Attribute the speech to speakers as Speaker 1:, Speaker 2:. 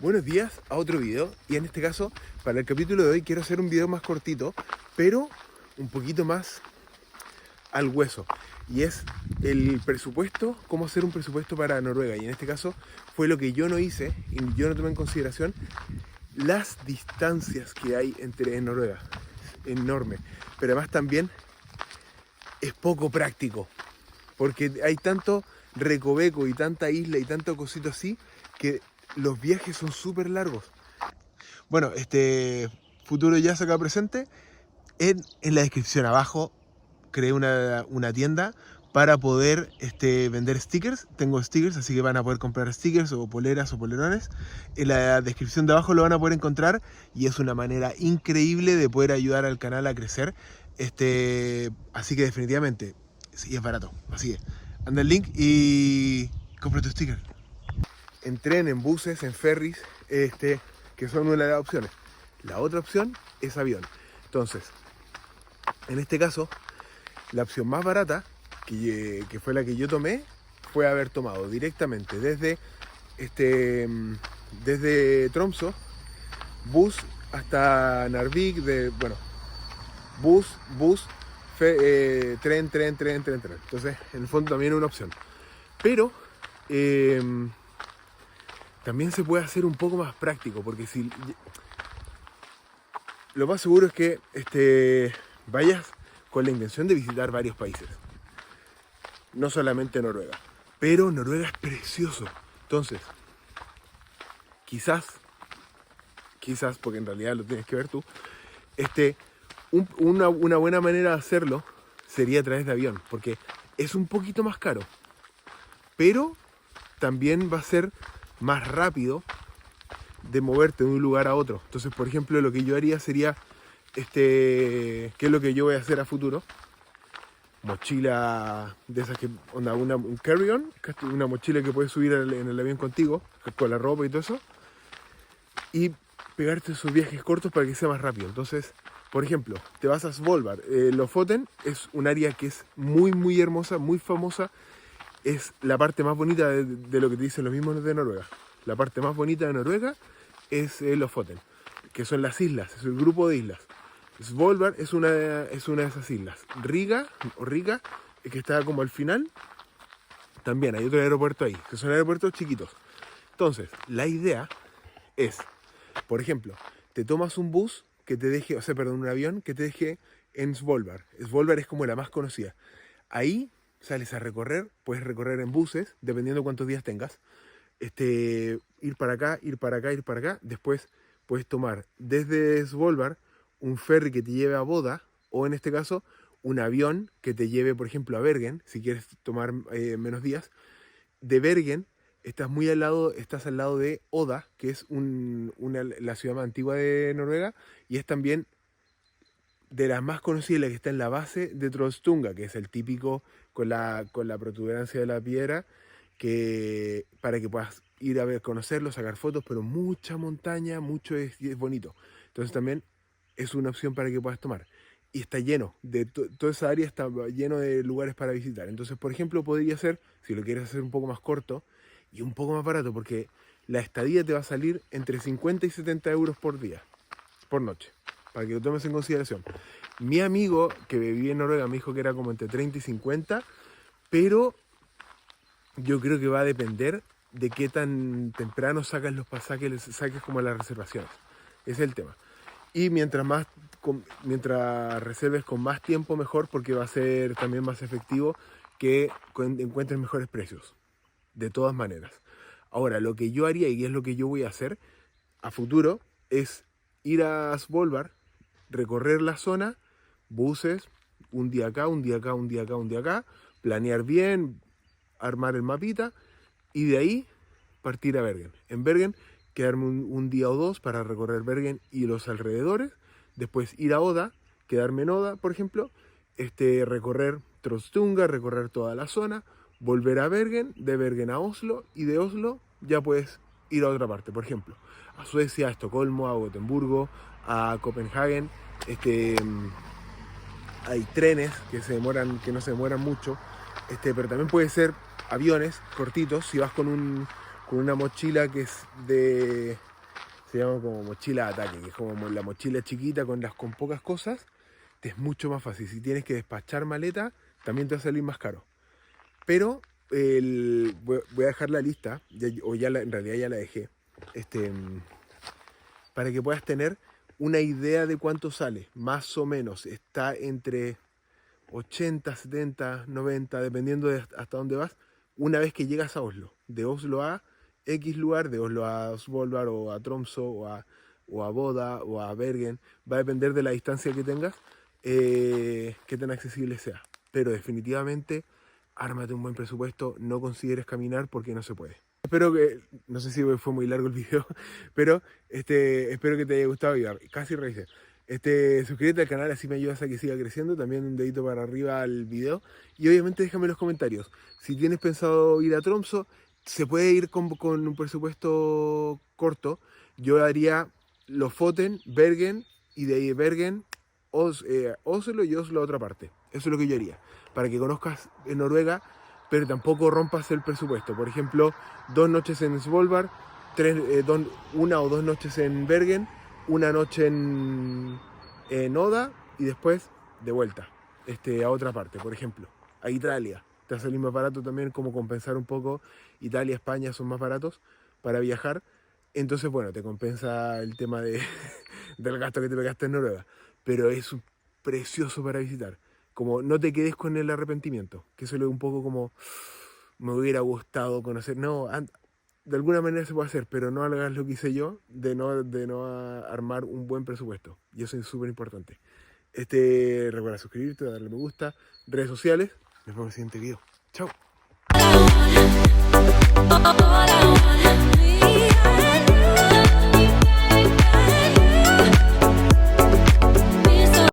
Speaker 1: Buenos días a otro video, y en este caso, para el capítulo de hoy quiero hacer un video más cortito, pero un poquito más al hueso. Y es el presupuesto, cómo hacer un presupuesto para Noruega. Y en este caso fue lo que yo no hice y yo no tomé en consideración las distancias que hay entre Noruega. Enorme. Pero además también es poco práctico, porque hay tanto recoveco y tanta isla y tanto cosito así que los viajes son súper largos. Bueno, este futuro ya se acá presente. En la descripción abajo creé una tienda para poder vender stickers. Tengo stickers, así que van a poder comprar stickers o poleras o polerones. En la descripción de abajo lo van a poder encontrar y es una manera increíble de poder ayudar al canal a crecer. Así que definitivamente, sí, es barato. Así que anda el link y compra tu sticker. En tren, en buses, en ferries, que son una de las opciones. La otra opción es avión. Entonces, en este caso, la opción más barata, que fue la que yo tomé, fue haber tomado directamente desde Tromsø, bus hasta Narvik, tren. Entonces, en el fondo también es una opción. Pero también se puede hacer un poco más práctico, porque si lo más seguro es que vayas con la intención de visitar varios países, no solamente Noruega, pero Noruega es precioso. Entonces, quizás, porque en realidad lo tienes que ver tú, una buena manera de hacerlo sería a través de avión, porque es un poquito más caro, pero también va a ser más rápido de moverte de un lugar a otro. Entonces, por ejemplo, lo que yo haría sería, ¿qué es lo que yo voy a hacer a futuro? Mochila de esas que, un carry-on, una mochila que puedes subir en el avión contigo, con la ropa y todo eso, y pegarte esos viajes cortos para que sea más rápido. Entonces, por ejemplo, te vas a Svolvær. Lofoten es un área que es muy hermosa, muy famosa. Es la parte más bonita de lo que te dicen los mismos de Noruega. La parte más bonita de Noruega es Lofoten, que son las islas, es el grupo de islas. Svolvær es una de esas islas. Riga, que está como al final, también hay otro aeropuerto ahí, que son aeropuertos chiquitos. Entonces, la idea es, por ejemplo, te tomas un bus que te deje, un avión que te deje en Svolvær. Svolvær es como la más conocida. Ahí sales a recorrer, puedes recorrer en buses, dependiendo de cuántos días tengas. Ir para acá. Después puedes tomar desde Svolvær un ferry que te lleve a Boda, o en este caso, un avión que te lleve, por ejemplo, a Bergen, si quieres tomar menos días. De Bergen estás al lado de Oda, que es la ciudad más antigua de Noruega, y es también de las más conocidas, la que está en la base de Trollstunga, que es el típico con la protuberancia de la piedra, para que puedas ir a ver, conocerlo, sacar fotos, pero mucha montaña, y es bonito. Entonces también es una opción para que puedas tomar. Y está lleno, toda esa área está lleno de lugares para visitar. Entonces, por ejemplo, podría ser, si lo quieres hacer un poco más corto y un poco más barato, porque la estadía te va a salir entre 50 y 70 euros por día, por noche, para que lo tomes en consideración. Mi amigo que vivía en Noruega me dijo que era como entre 30 y 50, pero yo creo que va a depender de qué tan temprano sacas los pasajes, saques como las reservaciones. Ese es el tema. Y mientras reserves con más tiempo, mejor, porque va a ser también más efectivo que encuentres mejores precios. De todas maneras. Ahora, lo que yo haría, y es lo que yo voy a hacer a futuro, es ir a Svolvær, recorrer la zona, buses, un día acá, planear bien, armar el mapita, y de ahí partir a Bergen. En Bergen quedarme un día o dos para recorrer Bergen y los alrededores, después ir a Oda, quedarme en Oda, por ejemplo, recorrer Trollstunga, recorrer toda la zona, volver a Bergen, de Bergen a Oslo, y de Oslo ya puedes ir a otra parte, por ejemplo, a Suecia, a Estocolmo, a Gotemburgo, a Copenhagen. Hay trenes que no se demoran mucho, pero también puede ser aviones cortitos, si vas con una mochila que es se llama como mochila de ataque, que es como la mochila chiquita con pocas cosas, te es mucho más fácil. Si tienes que despachar maleta, también te va a salir más caro. Pero voy a dejar la lista, en realidad ya la dejé, para que puedas tener una idea de cuánto sale, más o menos. Está entre 80, 70, 90, dependiendo de hasta dónde vas, una vez que llegas a Oslo. De Oslo a X lugar, de Oslo a Svolvær o a Tromsø o a Boda o a Bergen, va a depender de la distancia que tengas, qué tan accesible sea. Pero definitivamente, ármate un buen presupuesto, no consideres caminar porque no se puede. Espero que, no sé si fue muy largo el video, pero espero que te haya gustado y casi revisé. Suscríbete al canal, así me ayudas a que siga creciendo. También un dedito para arriba al video. Y obviamente déjame en los comentarios. Si tienes pensado ir a Tromsø, se puede ir con un presupuesto corto. Yo haría Lofoten, Bergen y de ahí de Bergen, Oslo y Oslo a otra parte. Eso es lo que yo haría. Para que conozcas en Noruega, pero tampoco rompas el presupuesto. Por ejemplo, 2 noches en Svolvær, 1 o 2 noches en Bergen, una noche en Oda y después de vuelta a otra parte, por ejemplo, a Italia. Te va a salir más barato también, como compensar un poco. Italia, España son más baratos para viajar. Entonces, bueno, te compensa el tema del gasto que te pegaste en Noruega. Pero es precioso para visitar. Como no te quedes con el arrepentimiento, que eso es un poco como me hubiera gustado conocer. No, de alguna manera se puede hacer, pero no hagas lo que hice yo, de no armar un buen presupuesto. Y eso es súper importante. Recuerda suscribirte, darle me gusta, redes sociales. Nos vemos en el siguiente video. Chao.